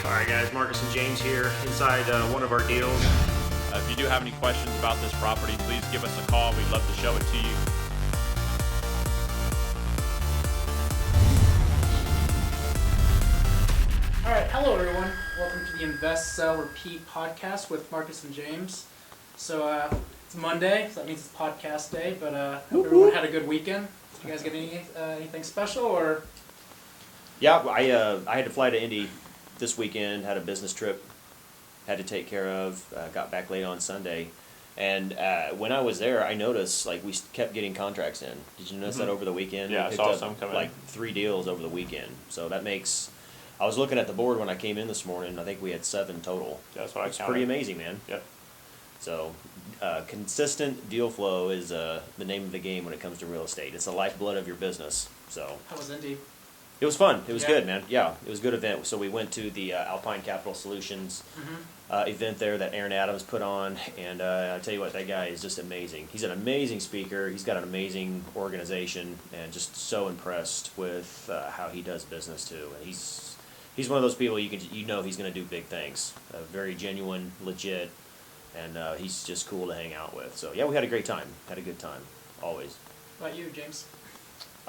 Alright guys, Marcus and James here inside one of our deals. If you do have any questions about this property, please give us a call. We'd love to show it to you. Alright, hello everyone. Welcome to the Invest, Sell, Repeat podcast with Marcus and James. So it's Monday, so that means it's podcast day, but hope everyone had a good weekend. Did you guys get anything special or? Yeah, I had to fly to Indy this weekend, had a business trip, had to take care of, got back late on Sunday. And when I was there, I noticed like we kept getting contracts in. Did you notice that over the weekend? Yeah, We I picked saw up some come in. like 3 deals over the weekend. So that makes, I was looking at the board when I came in this morning, I think we had 7 total. Yeah, that's what I It's counted. pretty amazing, man. Yep. So consistent deal flow is the name of the game when it comes to real estate. It's the lifeblood of your business. So How was Indy? it was fun. It was Yeah. good, man. Yeah, it was a good event. So we went to the Alpine Capital Solutions event there that Aaron Adams put on, and I tell you what, that guy is just amazing. He's an amazing speaker. He's got an amazing organization, and just so impressed with how he does business too. And he's one of those people you know he's going to do big things. Very genuine, legit, and he's just cool to hang out with. So yeah, we had a great time. Had a good time, always. What about you, James?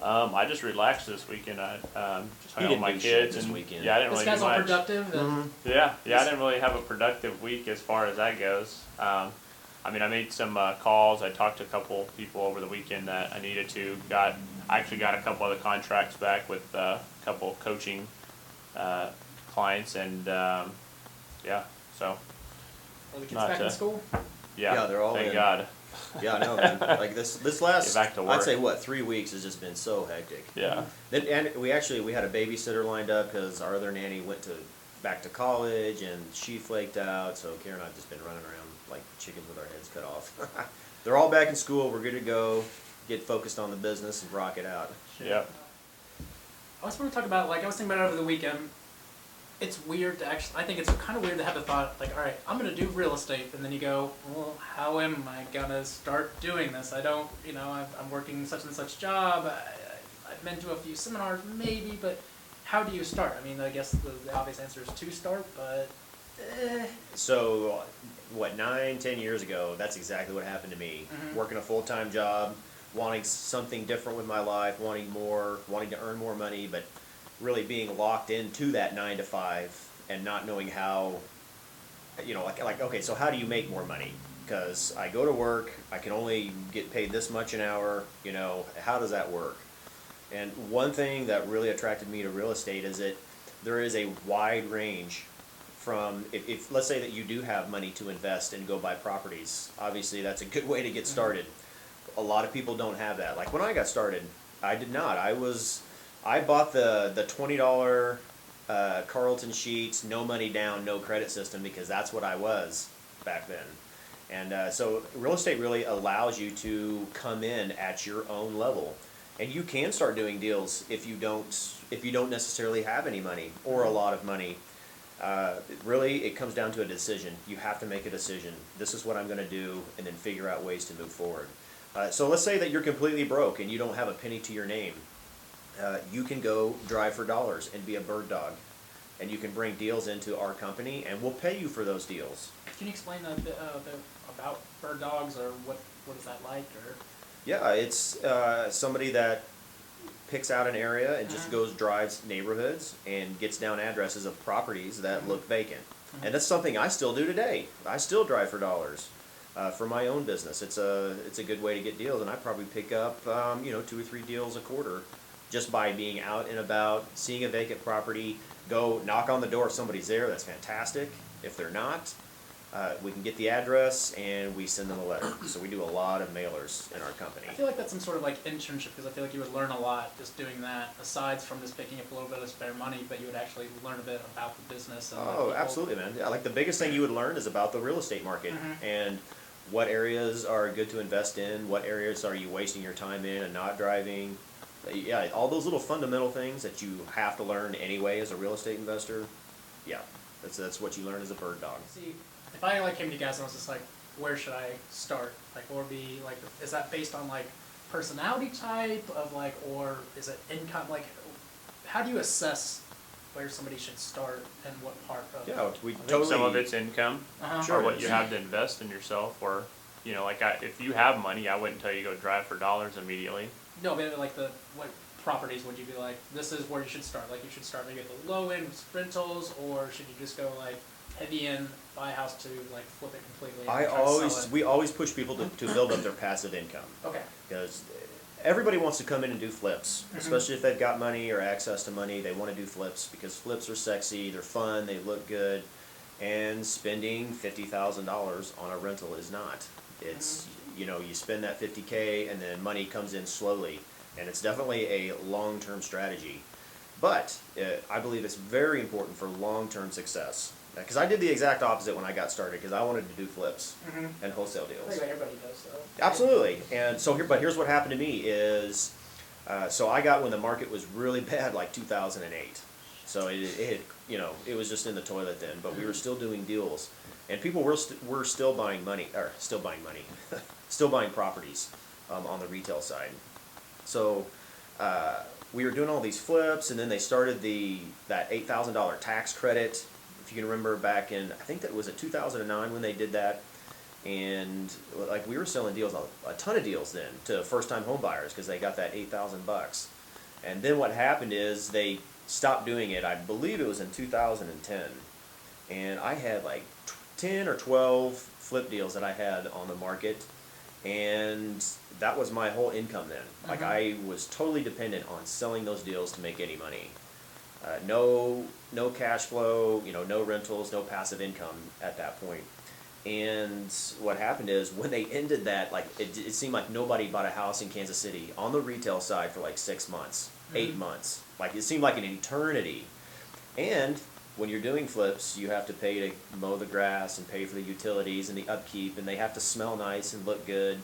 I just relaxed this weekend. I just hung out with didn't my do shit kids this and weekend. yeah, I didn't This really guy's do all much. productive. And Yeah, I didn't really have a productive week as far as that goes. I made some calls. I talked to a couple people over the weekend that I needed to. I actually got a couple other contracts back with a couple coaching clients, and yeah, so Are the kids Not back in to- school? Yeah, they're all thank in. God. Yeah, I know, man. Like this last, Get back to I'd work. say 3 weeks has just been so hectic. Yeah, Then, and we had a babysitter lined up because our other nanny went back to college and she flaked out. So Karen and I've just been running around like chickens with our heads cut off. They're all back in school. We're good to go. Get focused on the business and rock it out. yeah. I was going to talk about, I was thinking about it over the weekend. It's weird to I think it's kind of weird to have the thought, all right, I'm going to do real estate. And then you go, well, how am I going to start doing this? I don't, I'm working such and such job. I've been to a few seminars, maybe, but how do you start? I guess the obvious answer is to start, but So, 9-10 years ago, that's exactly what happened to me. Working a full-time job, wanting something different with my life, wanting to earn more money, but really being locked into that 9 to 5 and not knowing how, okay, so how do you make more money? Because I go to work, I can only get paid this much an hour, how does that work? And one thing that really attracted me to real estate is that there is a wide range from, if let's say that you do have money to invest and go buy properties, obviously that's a good way to get started. A lot of people don't have that. Like when I got started, I did not. I bought the $20 Carlton sheets, no money down, no credit system, because that's what I was back then. And so real estate really allows you to come in at your own level, and you can start doing deals if you don't necessarily have any money or a lot of money. Really, it comes down to a decision. You have to make a decision. This is what I'm going to do, and then figure out ways to move forward. So let's say that you're completely broke and you don't have a penny to your name. You can go drive for dollars and be a bird dog, and you can bring deals into our company, and we'll pay you for those deals. can you explain a bit about bird dogs, or what is that like? Or Yeah, it's somebody that picks out an area and just drives neighborhoods and gets down addresses of properties that look vacant. And that's something I still do today. I still drive for dollars for my own business. It's a good way to get deals, and I probably pick up 2 or 3 deals a quarter just by being out and about, seeing a vacant property, go knock on the door if somebody's there. That's fantastic. If they're not, we can get the address and we send them a letter. So we do a lot of mailers in our company. I feel like that's some sort of internship, because I feel like you would learn a lot just doing that, aside from just picking up a little bit of spare money, but you would actually learn a bit about the business. And Oh, absolutely, man. Yeah, the biggest thing you would learn is about the real estate market and what areas are good to invest in, what areas are you wasting your time in and not driving. Yeah, all those little fundamental things that you have to learn anyway as a real estate investor. Yeah, that's what you learn as a bird dog. See, if I came to you guys and was just where should I start? What would be is that based on personality type of or is it income? How do you assess where somebody should start and what part of Yeah, we I think totally. some of it's income, Sure or it what is. you have to invest in yourself, or like if you have money, I wouldn't tell you go drive for dollars immediately. No, but like what properties would you be like, this is where you should start? Like you should start maybe at the low end with rentals, or should you just go like heavy in, buy a house to like flip it completely? And try to sell it? We always push people to build up their passive income. Okay. Because everybody wants to come in and do flips, especially if they've got money or access to money. They want to do flips because flips are sexy, they're fun, they look good, and spending $50,000 on a rental is not. It's you spend that $50K and then money comes in slowly, and it's definitely a long-term strategy. But I believe it's very important for long-term success. Because I did the exact opposite when I got started, because I wanted to do flips and wholesale I deals. think everybody does though. Absolutely. And so but here's what happened to me is, so I got when the market was really bad, like 2008. So it it was just in the toilet then, but we were still doing deals, and people were still buying still buying properties on the retail side. So we were doing all these flips, and then they started that $8,000 tax credit. If you can remember back in, I think that was 2009 when they did that. And like we were selling deals, a ton of deals then to first-time home buyers because they got that $8,000. And then what happened is they stopped doing it. I believe it was in 2010, and I had like 10 or 12 flip deals that I had on the market, and that was my whole income then. Like I was totally dependent on selling those deals to make any money. No cash flow, no rentals, no passive income at that point. And what happened is when they ended that, like it seemed like nobody bought a house in Kansas City on the retail side for like 6 months, 8 months. Like it seemed like an eternity. And when you're doing flips, you have to pay to mow the grass and pay for the utilities and the upkeep, and they have to smell nice and look good.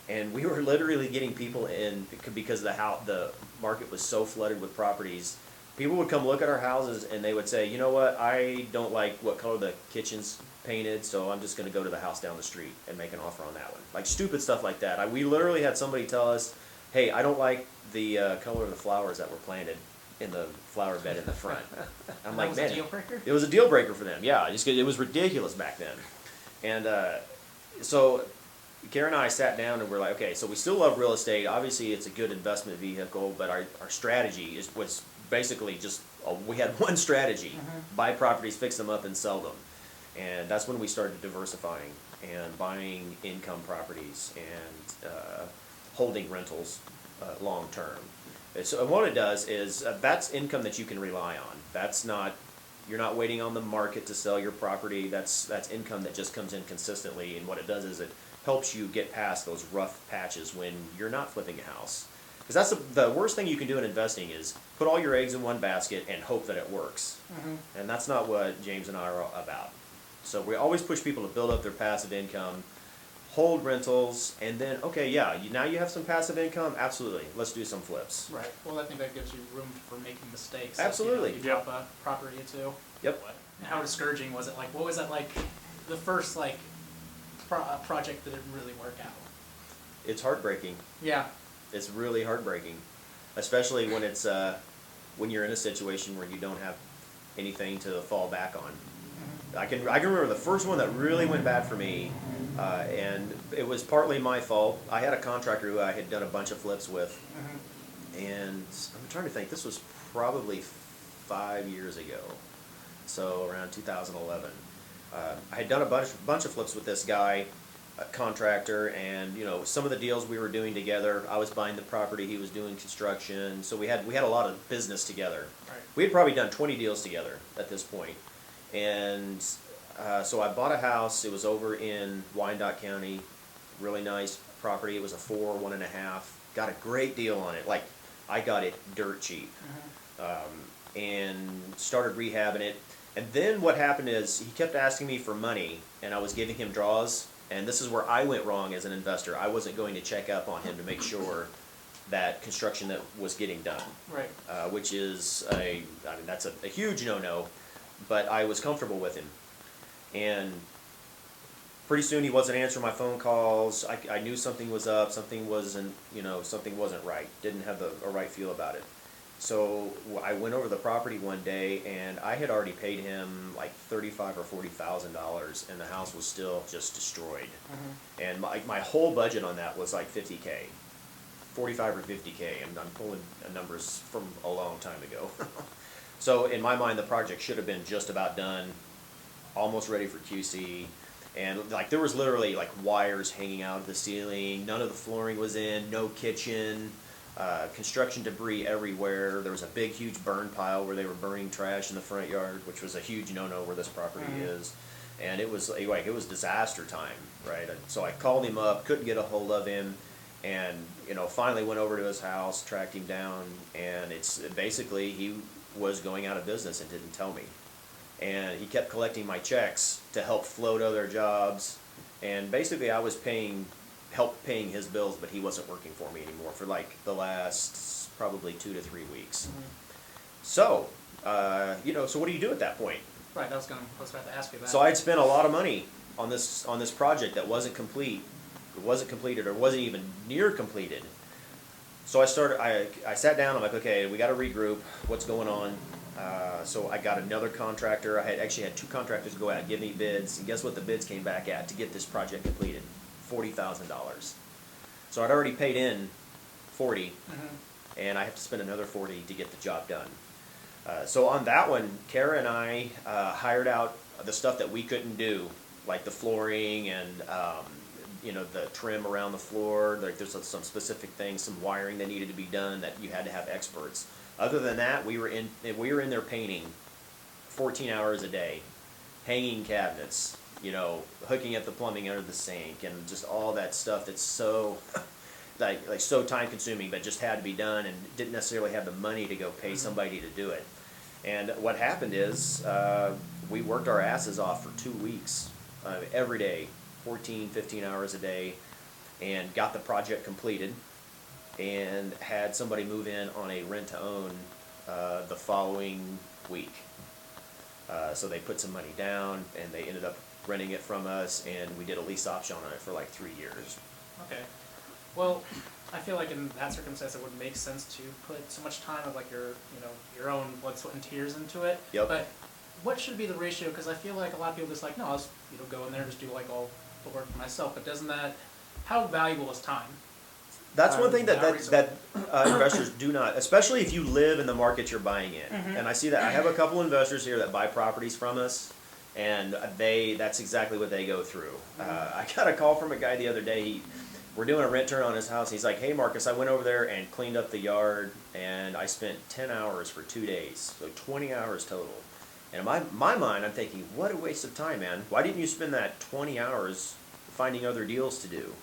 And we were literally getting people in because the market was so flooded with properties. People would come look at our houses and they would say, you know what, I don't like what color the kitchen's painted, so I'm just going to go to the house down the street and make an offer on that one. Like stupid stuff like that. We literally had somebody tell us, hey, I don't like the color of the flowers that were planted in the flower bed in the front. I'm like, was man, a deal breaker? it was a deal breaker for them. Yeah, it was ridiculous back then. And so Karen and I sat down and we're like, okay, so we still love real estate. Obviously, it's a good investment vehicle, but our strategy was basically just, we had one strategy: buy properties, fix them up, and sell them. And that's when we started diversifying and buying income properties and holding rentals long term. So what it does is that's income that you can rely on. You're not waiting on the market to sell your property. That's income that just comes in consistently. And what it does is it helps you get past those rough patches when you're not flipping a house. Because that's the worst thing you can do in investing is put all your eggs in one basket and hope that it works. And that's not what James and I are about. So we always push people to build up their passive income, hold rentals, and then, okay, yeah, now you have some passive income, absolutely, let's do some flips. Right. Well, I think that gives you room for making mistakes. Absolutely. If you drop a property or two. Yep. And how discouraging was it? Like, what was that like? The first like project that didn't really work out. It's heartbreaking. Yeah. It's really heartbreaking, especially when it's when you're in a situation where you don't have anything to fall back on. I can remember the first one that really went bad for me, and it was partly my fault. I had a contractor who I had done a bunch of flips with, and I'm trying to think. This was probably 5 years ago, so around 2011. I had done a bunch of flips with this guy, a contractor, and some of the deals we were doing together. I was buying the property, he was doing construction, so we had a lot of business together. Right. We had probably done 20 deals together at this point. And so I bought a house. It was over in Wyandotte County, really nice property. It was a 1.5. Got a great deal on it. Like, I got it dirt cheap, and started rehabbing it. And then what happened is he kept asking me for money, and I was giving him draws. And this is where I went wrong as an investor. I wasn't going to check up on him to make sure that construction that was getting done, Right. which is that's a huge no-no. But I was comfortable with him, and pretty soon he wasn't answering my phone calls. I knew something was up, something wasn't right. Didn't have a right feel about it, So I went over the property one day, and I had already paid him like $35,000 or $40,000, and the house was still just destroyed. And my whole budget on that was like 50K, 45 or 50K. I'm pulling numbers from a long time ago. So in my mind, the project should have been just about done, almost ready for QC. And like there was literally like wires hanging out of the ceiling. None of the flooring was in. No kitchen. Construction debris everywhere. There was a big, huge burn pile where they were burning trash in the front yard, which was a huge no-no where this property is. And it was like it was disaster time, right? And so I called him up, couldn't get a hold of him, and finally went over to his house, tracked him down, and it's basically he was going out of business and didn't tell me. And he kept collecting my checks to help float other jobs, and basically I was help paying his bills, but he wasn't working for me anymore for like the last probably 2 to 3 weeks. So, so what do you do at that point? Right, I was about to ask you that. So I'd spent a lot of money on this project that wasn't complete. It wasn't completed, or wasn't even near completed. So I sat down, I'm like, okay, we got to regroup, what's going on? So I got another contractor. I actually had 2 contractors go out and give me bids, and guess what the bids came back at to get this project completed? $40,000. So I'd already paid in 40, and I have to spend another 40 to get the job done. So on that one, Kara and I hired out the stuff that we couldn't do, like the flooring and the trim around the floor. Like there's some specific things, some wiring that needed to be done that you had to have experts. Other than that, we were in there painting 14 hours a day, hanging cabinets, hooking up the plumbing under the sink, and just all that stuff that's so like so time consuming, but just had to be done, and didn't necessarily have the money to go pay somebody to do it. And what happened is we worked our asses off for 2 weeks, every day, 14, 15 hours a day, and got the project completed, and had somebody move in on a rent-to-own the following week. So they put some money down, and they ended up renting it from us, and we did a lease option on it for like 3 years. Okay. Well, I feel like in that circumstance it would make sense to put so much time of like your own blood, sweat, and tears into it. Yep. But what should be the ratio? Because I feel like a lot of people just like, no, I'll just go in there and just do like all the work for myself. But doesn't how valuable is time? That's one thing that investors do not, especially if you live in the market you're buying in. And I see that. I have a couple investors here that buy properties from us, and that's exactly what they go through. I got a call from a guy the other day. We're doing a rent turn on his house. He's like, hey, Marcus, I went over there and cleaned up the yard, and I spent 10 hours for 2 days, so 20 hours total. And in my mind, I'm thinking, what a waste of time, man. Why didn't you spend that 20 hours finding other deals to do?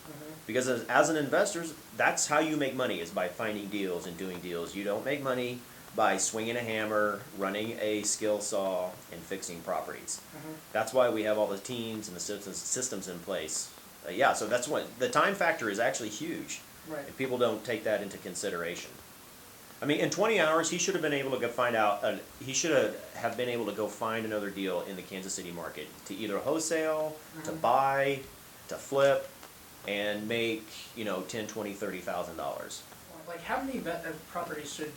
Because as an investor, that's how you make money, is by finding deals and doing deals. You don't make money by swinging a hammer, running a skill saw, and fixing properties. That's why we have all the teams and the systems in place. So that's what the time factor is actually huge. Right. And people don't take that into consideration. I mean, in 20 hours, he should have been able to go find out. He should have been able to go find another deal in the Kansas City market to either wholesale, to buy, to flip, and make $10,000, $20,000, $30,000. Like how many properties should,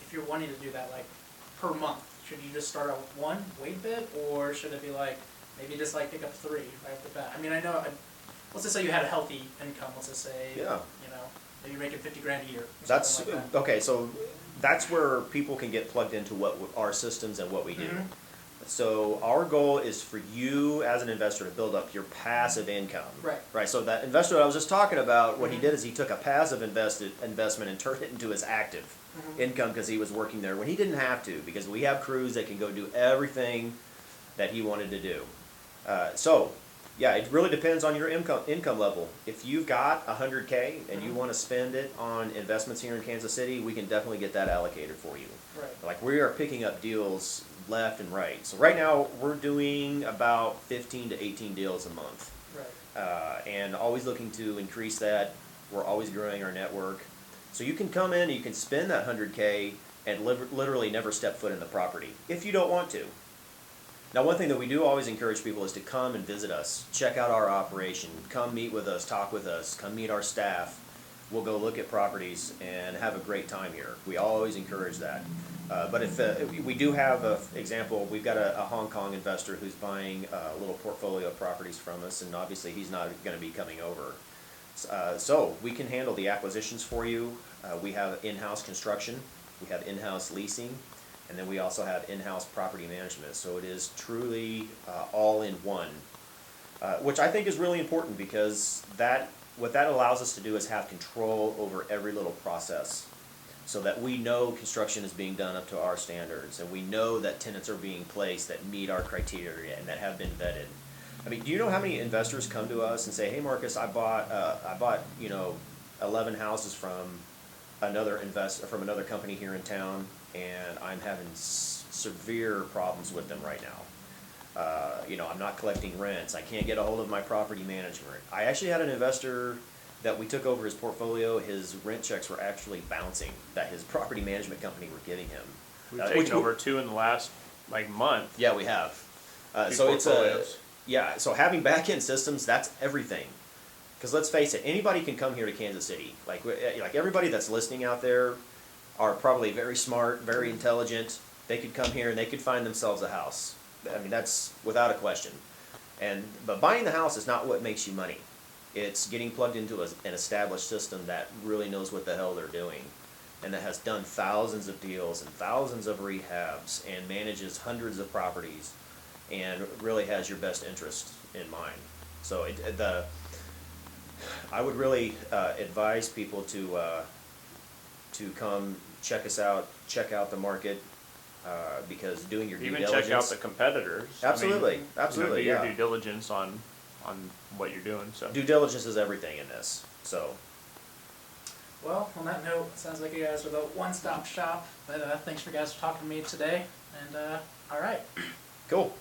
if you're wanting to do that, like per month, should you just start out with one, wait a bit, or should it be like maybe just like pick up 3 right off the bat? I mean, I know. Let's just say you had a healthy income. Let's just say maybe you're making $50,000 a year. That's like that. okay. So that's where people can get plugged into what our systems and what we do. So our goal is for you as an investor to build up your passive income. Right. So that investor I was just talking about, what he did is he took a passive investment and turned it into his active income, because he was working there when he didn't have to, because we have crews that can go do everything that he wanted to do. It really depends on your income level. If you've got $100K and you want to spend it on investments here in Kansas City, we can definitely get that allocated for you. Right. Like, we are picking up deals left and right. So right now we're doing about 15 to 18 deals a month. Right. And always looking to increase that. We're always growing our network. So you can come in and you can spend that $100K and literally never step foot in the property if you don't want to. Now, one thing that we do always encourage people is to come and visit us, check out our operation, come meet with us, talk with us, come meet our staff. will go look at properties and have a great time here. We always encourage that. But if we do have an example, we've got a Hong Kong investor who's buying a little portfolio of properties from us, and obviously he's not going to be coming over. So we can handle the acquisitions for you. We have in-house construction, we have in-house leasing, and then we also have in-house property management. So it is truly all in one, which I think is really important, because what that allows us to do is have control over every little process, so that we know construction is being done up to our standards, and we know that tenants are being placed that meet our criteria and that have been vetted. I mean, do you know how many investors come to us and say, "Hey, Marcus, I bought 11 houses from another company here in town, and I'm having severe problems with them right now. I'm not collecting rents. I can't get a hold of my property management." I actually had an investor that we took over his portfolio. His rent checks were actually bouncing that his property management company were giving him. We've taken over 2 in the last month. Yeah, we have. Two So portfolios. so having back-end systems, that's everything. Because let's face it, anybody can come here to Kansas City. Like everybody that's listening out there are probably very smart, very intelligent. They could come here and they could find themselves a house. I mean, that's without a question. But buying the house is not what makes you money. It's getting plugged into an established system that really knows what the hell they're doing, and that has done thousands of deals and thousands of rehabs and manages hundreds of properties, and really has your best interest in mind. So I would really advise people to come check us out, check out the market, because doing your due Even diligence. check out the competitors. Absolutely, I mean, absolutely, do your yeah. due diligence on what you're doing. So Due diligence is everything in this. So Well, on that note, it sounds like you guys are the one-stop shop. But thanks for you guys for talking to me today. And all right. cool.